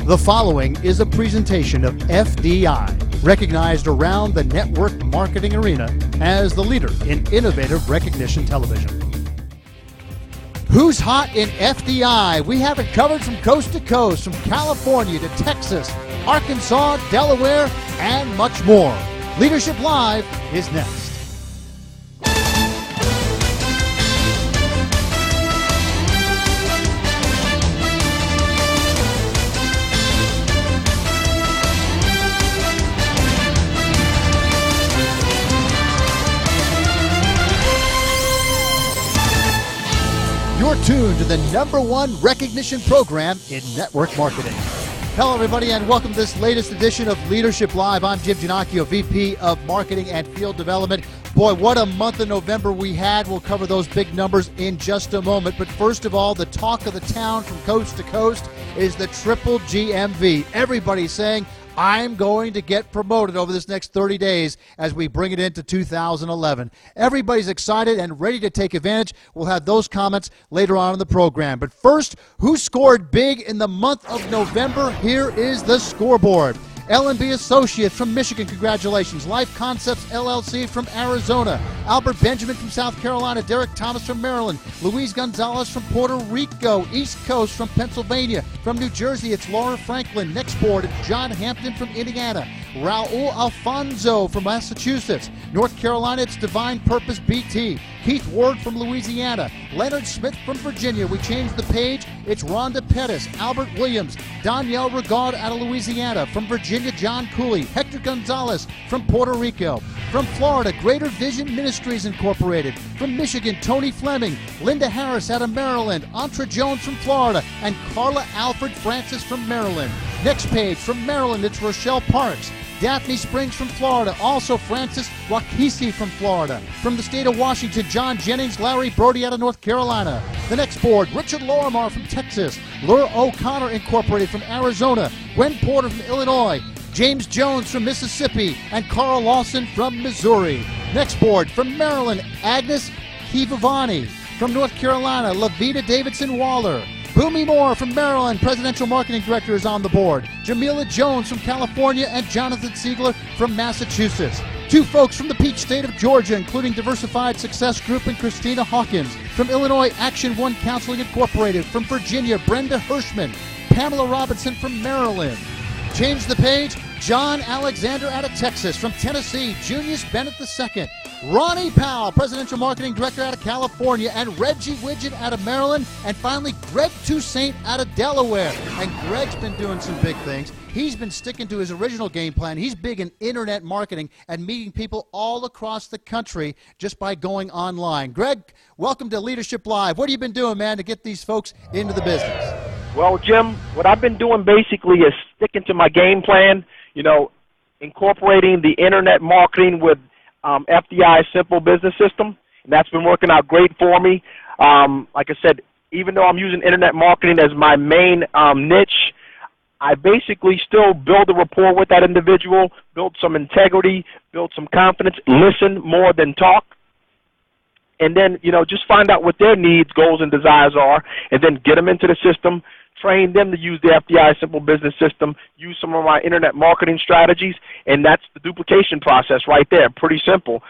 The following is a presentation of FDI, recognized around the network marketing arena as the leader in innovative recognition television. Who's hot in FDI? We have it covered from coast to coast, from California to Texas, Arkansas, Delaware, and much more. Leadership Live is next. You're tuned to the #1 recognition program in network marketing. Hello, everybody, and welcome to this latest edition of Leadership Live. I'm Jim Ginocchio, VP of Marketing and Field Development. Boy, what a month of November we had. We'll cover those big numbers in just a moment. But first of all, the talk of the town from coast to coast is the Triple GMV. Everybody's saying, I'm going to get promoted over this next 30 days as we bring it into 2011. Everybody's excited and ready to take advantage. We'll have those comments later on in the program. But first, who scored big in the month of November? Here is the scoreboard. L&B Associates from Michigan, congratulations. Life Concepts LLC from Arizona. Albert Benjamin from South Carolina. Derek Thomas from Maryland. Luis Gonzalez from Puerto Rico. East Coast from Pennsylvania. From New Jersey, it's Laura Franklin. Next board, John Hampton from Indiana. Raul Alfonso from Massachusetts. North Carolina, it's Divine Purpose BT. Keith Ward from Louisiana. Leonard Smith from Virginia. We changed the page. It's Rhonda Pettis. Albert Williams. Danielle Regard out of Louisiana. From Virginia, John Cooley. Hector Gonzalez from Puerto Rico. From Florida, Greater Vision Ministries Incorporated. From Michigan, Tony Fleming. Linda Harris out of Maryland. Antra Jones from Florida. And Carla Alfred Francis from Maryland. Next page, from Maryland, it's Rochelle Parks. Daphne Springs from Florida. Also Francis Wakisi from Florida. From the state of Washington, John Jennings, Larry Brody out of North Carolina. The next board, Richard Lorimar from Texas. Laura O'Connor Incorporated from Arizona. Gwen Porter from Illinois. James Jones from Mississippi. And Carl Lawson from Missouri. Next board, from Maryland, Agnes Kivavani. From North Carolina, Lavita Davidson Waller. Boomy Moore from Maryland, Presidential Marketing Director, is on the board. Jamila Jones from California and Jonathan Siegler from Massachusetts. Two folks from the Peach State of Georgia, including Diversified Success Group and Christina Hawkins. From Illinois, Action One Counseling Incorporated. From Virginia, Brenda Hirschman. Pamela Robinson from Maryland. Change the page, John Alexander out of Texas. From Tennessee, Junius Bennett II. Ronnie Powell, Presidential Marketing Director out of California, and Reggie Widget out of Maryland, and finally Greg Toussaint out of Delaware. And Greg's been doing some big things. He's been sticking to his original game plan. He's big in internet marketing and meeting people all across the country just by going online. Greg, welcome to Leadership Live. What have you been doing, man, to get these folks into the business? Well, Jim, what I've been doing basically is sticking to my game plan, incorporating the internet marketing with FDI's Simple Business System, and that's been working out great for me. Like I said, even though I'm using internet marketing as my main niche, I basically still build a rapport with that individual, build some integrity, build some confidence, listen more than talk, and then, just find out what their needs, goals, and desires are, and then get them into the system, train them to use the FDI Simple Business System, use some of my internet marketing strategies, and that's the duplication process right there. Pretty simple.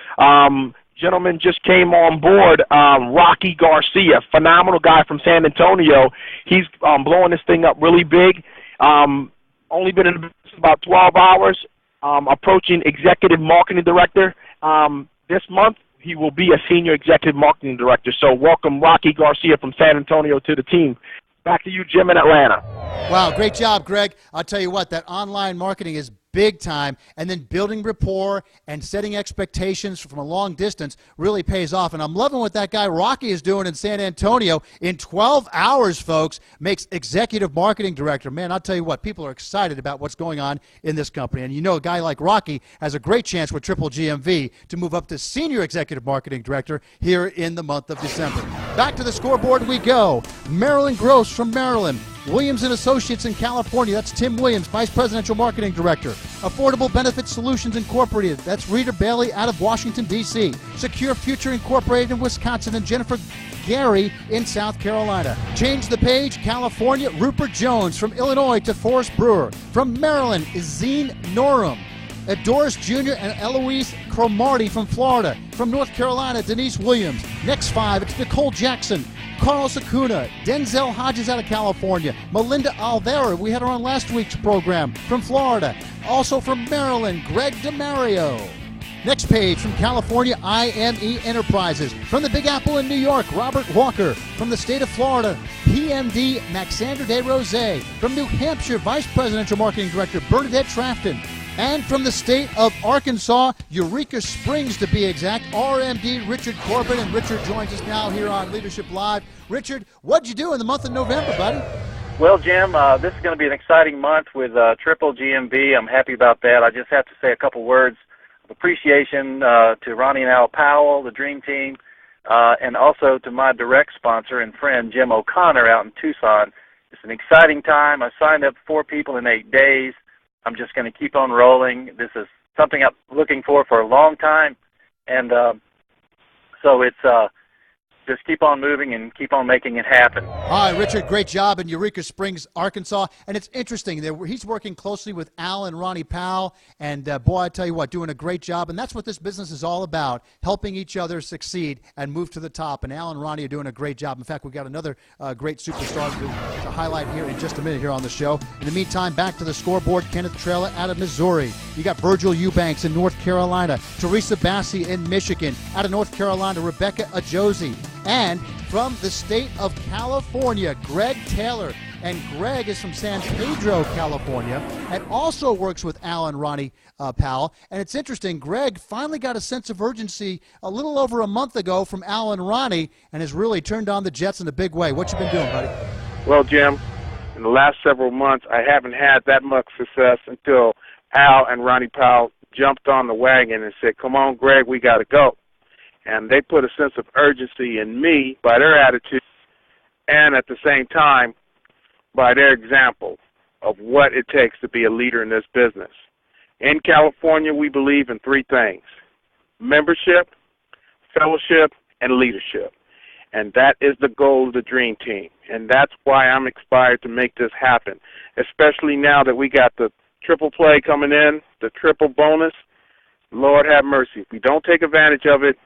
Gentleman just came on board, Rocky Garcia, phenomenal guy from San Antonio. He's blowing this thing up really big. Only been in the business about 12 hours, approaching Executive Marketing Director. This month, he will be a Senior Executive Marketing Director. So welcome Rocky Garcia from San Antonio to the team. Back to you, Jim, in Atlanta. Wow, great job, Greg. I'll tell you what, that online marketing is big time, and then building rapport and setting expectations from a long distance really pays off. And I'm loving what that guy Rocky is doing in San Antonio. In 12 hours, folks, makes Executive Marketing Director. Man, I'll tell you what, people are excited about what's going on in this company. And a guy like Rocky has a great chance with Triple GMV to move up to Senior Executive Marketing Director here in the month of December. Back to the scoreboard we go. Marilyn Gross from Maryland. Williams & Associates in California. That's Tim Williams, Vice Presidential Marketing Director. Affordable Benefit Solutions Incorporated. That's Rita Bailey out of Washington, D.C. Secure Future Incorporated in Wisconsin and Jennifer Gary in South Carolina. Change the Page, California, Rupert Jones. From Illinois to Forrest Brewer. From Maryland is Zine Norum. Doris Jr. and Eloise Cromartie from Florida. From North Carolina, Denise Williams. Next 5, it's Nicole Jackson. Carlos Acuna, Denzel Hodges out of California, Melinda Alvera, we had her on last week's program, from Florida. Also from Maryland, Greg DeMario. Next page, from California, IME Enterprises. From the Big Apple in New York, Robert Walker. From the state of Florida, PMD Maxander DeRose. From New Hampshire, Vice Presidential Marketing Director Bernadette Trafton. And from the state of Arkansas, Eureka Springs to be exact, RMD Richard Corbin. And Richard joins us now here on Leadership Live. Richard, what'd you do in the month of November, buddy? Well, Jim, this is going to be an exciting month with Triple GMV. I'm happy about that. I just have to say a couple words of appreciation to Ronnie and Al Powell, the Dream Team, and also to my direct sponsor and friend, Jim O'Connor, out in Tucson. It's an exciting time. I signed up 4 people in 8 days. I'm just going to keep on rolling. This is something I'm looking for a long time, and so it's just keep on moving and keep on making it happen. All right, Richard, great job in Eureka Springs, Arkansas. And it's interesting. He's working closely with Al and Ronnie Powell. And, boy, I tell you what, doing a great job. And that's what this business is all about, helping each other succeed and move to the top. And Al and Ronnie are doing a great job. In fact, we've got another great superstar to highlight here in just a minute here on the show. In the meantime, back to the scoreboard, Kenneth Trella out of Missouri. You got Virgil Eubanks in North Carolina, Teresa Bassi in Michigan, out of North Carolina, Rebecca Ajosi. And from the state of California, Greg Taylor. And Greg is from San Pedro, California, and also works with Al and Ronnie Powell. And it's interesting, Greg finally got a sense of urgency a little over a month ago from Al and Ronnie and has really turned on the Jets in a big way. What you been doing, buddy? Well, Jim, in the last several months, I haven't had that much success until Al and Ronnie Powell jumped on the wagon and said, come on, Greg, we got to go. And they put a sense of urgency in me by their attitude and at the same time by their example of what it takes to be a leader in this business. In California, we believe in 3 things: membership, fellowship, and leadership. And that is the goal of the Dream Team. And that's why I'm inspired to make this happen, especially now that we got the triple play coming in, the triple bonus. Lord have mercy. If we don't take advantage of it,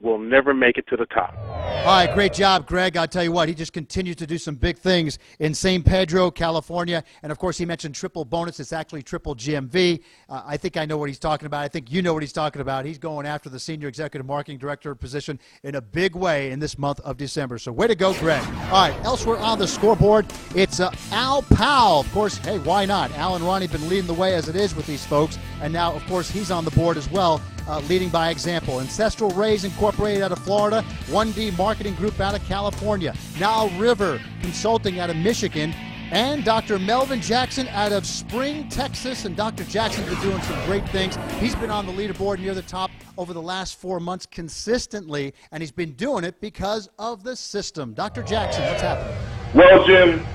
we'll never make it to the top. All right, great job, Greg. I'll tell you what, he just continues to do some big things in San Pedro, California. And, of course, he mentioned triple bonus. It's actually triple GMV. I think I know what he's talking about. I think you know what he's talking about. He's going after the Senior Executive Marketing Director position in a big way in this month of December. So way to go, Greg. All right, elsewhere on the scoreboard, it's Al Powell. Of course, hey, why not? Al and Ronnie have been leading the way as it is with these folks. And now, of course, he's on the board as well. Leading by example. Ancestral Rays Incorporated out of Florida, 1D Marketing Group out of California, Now River Consulting out of Michigan, and Dr. Melvin Jackson out of Spring, Texas. And Dr. Jackson's been doing some great things. He's been on the leaderboard near the top over the last 4 months consistently, and he's been doing it because of the system. Dr. Jackson, what's happening? Well, Jim,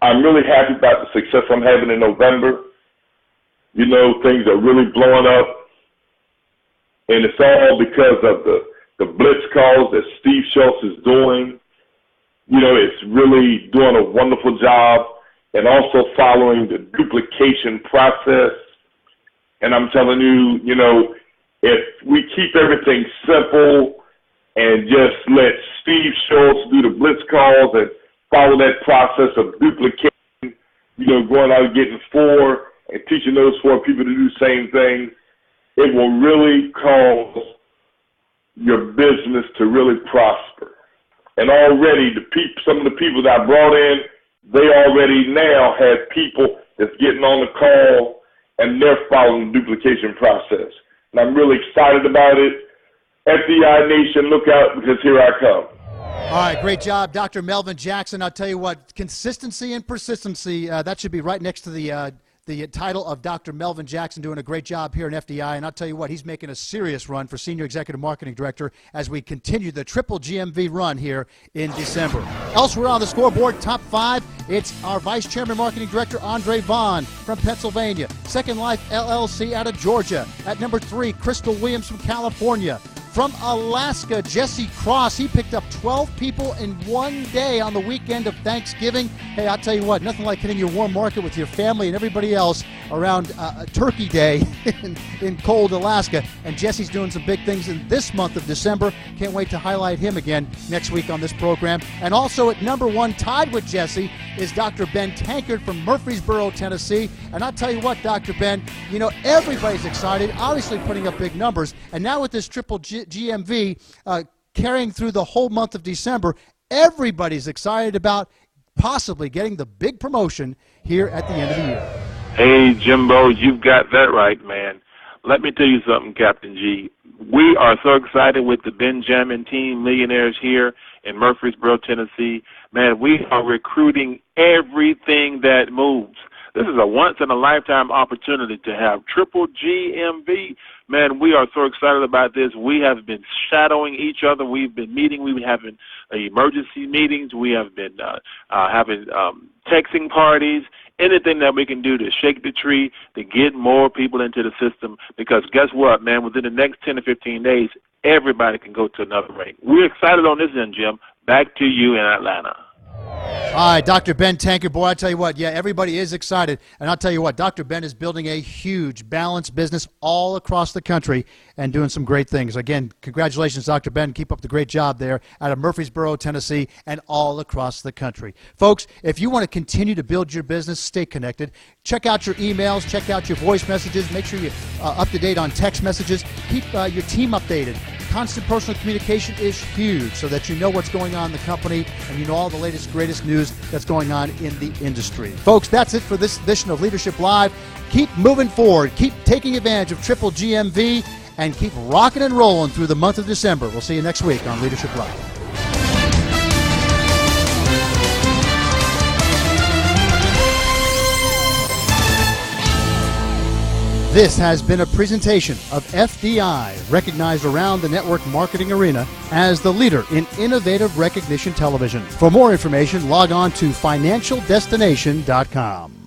I'm really happy about the success I'm having in November. You know, things are really blowing up. And it's all because of the blitz calls that Steve Schultz is doing. You know, it's really doing a wonderful job and also following the duplication process. And I'm telling you, you know, if we keep everything simple and just let Steve Schultz do the blitz calls and follow that process of duplicating, you know, going out and getting 4 and teaching those 4 people to do the same thing, it will really cause your business to really prosper. And already some of the people that I brought in, they already now have people that's getting on the call and they're following the duplication process. And I'm really excited about it. FDI Nation, look out because here I come. All right, great job, Dr. Melvin Jackson. I'll tell you what, consistency and persistency, that should be right next to the the title of Dr. Melvin Jackson, doing a great job here in FDI. And I'll tell you what, he's making a serious run for Senior Executive Marketing Director as we continue the Triple GMV run here in December. Elsewhere on the scoreboard, top 5, it's our Vice Chairman Marketing Director, Andre Vaughn from Pennsylvania. Second Life LLC out of Georgia. At number 3, Crystal Williams from California. From Alaska, Jesse Cross, he picked up 12 people in one day on the weekend of Thanksgiving. Hey, I'll tell you what, nothing like hitting your warm market with your family and everybody else around Turkey Day in cold Alaska. And Jesse's doing some big things in this month of December. Can't wait to highlight him again next week on this program. And also at number 1, tied with Jesse, is Dr. Ben Tankard from Murfreesboro, Tennessee. And I'll tell you what, Dr. Ben, you know, everybody's excited, obviously putting up big numbers. And now with this Triple GMV carrying through the whole month of December, everybody's excited about possibly getting the big promotion here at the end of the year. Hey, Jimbo, you've got that right, man. Let me tell you something, Captain G. We are so excited with the Benjamin Team Millionaires here in Murfreesboro, Tennessee. Man, we are recruiting everything that moves. This is a once-in-a-lifetime opportunity to have Triple GMV. Man, we are so excited about this. We have been shadowing each other. We've been meeting. We've been having emergency meetings. We have been having texting parties, anything that we can do to shake the tree, to get more people into the system. Because guess what, man? Within the next 10 to 15 days, everybody can go to another rate. We're excited on this end, Jim. Back to you in Atlanta. All right, Dr. Ben Tankard, boy, I tell you what, yeah, everybody is excited. And I'll tell you what, Dr. Ben is building a huge balanced business all across the country and doing some great things. Again, congratulations, Dr. Ben. Keep up the great job there out of Murfreesboro, Tennessee, and all across the country. Folks, if you want to continue to build your business, stay connected. Check out your emails, check out your voice messages. Make sure you're up to date on text messages. Keep your team updated. Constant personal communication is huge so that you know what's going on in the company and you know all the latest, greatest news that's going on in the industry. Folks, that's it for this edition of Leadership Live. Keep moving forward. Keep taking advantage of Triple GMV and keep rocking and rolling through the month of December. We'll see you next week on Leadership Live. This has been a presentation of FDI, recognized around the network marketing arena as the leader in innovative recognition television. For more information, log on to financialdestination.com.